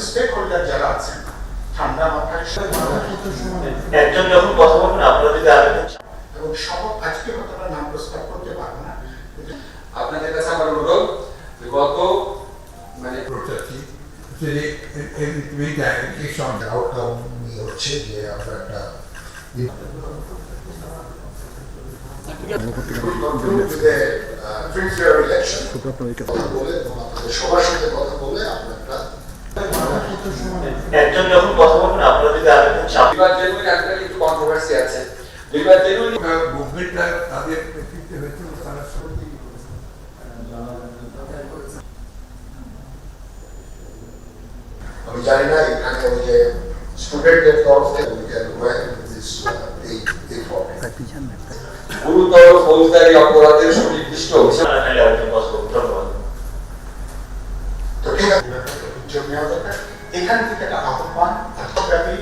Stake holder যারা আছেন ঠান্ডা মাথায় একজন যখন কথা বলবেন আপনারা যদি আরেকজন এবং সব আজকে হয়তো আমরা নাম প্রস্তাব করতে পারবো না। আপনাদের কাছে আমার অনুরোধ গত মানে আউটকাম নিয়ে হচ্ছে যে আমরা একটা সবার সাথে কথা বলে আমরা একটা একজন যখন কথা বলবেন আপনারা যদি আরেকজন বিবাদ জেনুইন একটা একটু কন্ট্রোভার্সি আছে বিবাদ জেনুইন মুভমেন্টটা তাদের নেতৃত্বে হয়েছে তারা আমি জানি না এখানে ওই যে স্টুডেন্টদের তরফ থেকে গুরুতর ফৌজদারি অপরাধের সুনির্দিষ্ট আরেকজন কথা বলবেন। ধন্যবাদ। তো ঠিক আছে নেওয়া দরকার। এখান থেকে একটা আহ্বান রাষ্ট্রব্যাপী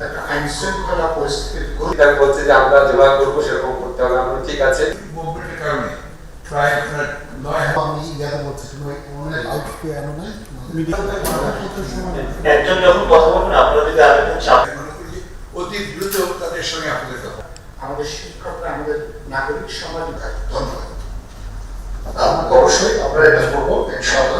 একটা আইন শৃঙ্খলা পরিস্থিতির তার বলছে যে আমরা যেভাবে করবো সেরকম করতে হবে আমরা ঠিক আছে মুভমেন্টের কারণে প্রায় আপনার 9 আমি ইয়াতে বলছি তুমি অনেক আউটকে আনো না একজন যখন কথা বলবেন আপনারা যদি আরেকজন মনে করি যে অতি দ্রুত তাদের সঙ্গে আপনাদের কথা আমাদের শিক্ষকরা আমাদের নাগরিক সমাজ ধন্যবাদ অবশ্যই আমরা এটা করবো ইনশাআল্লাহ।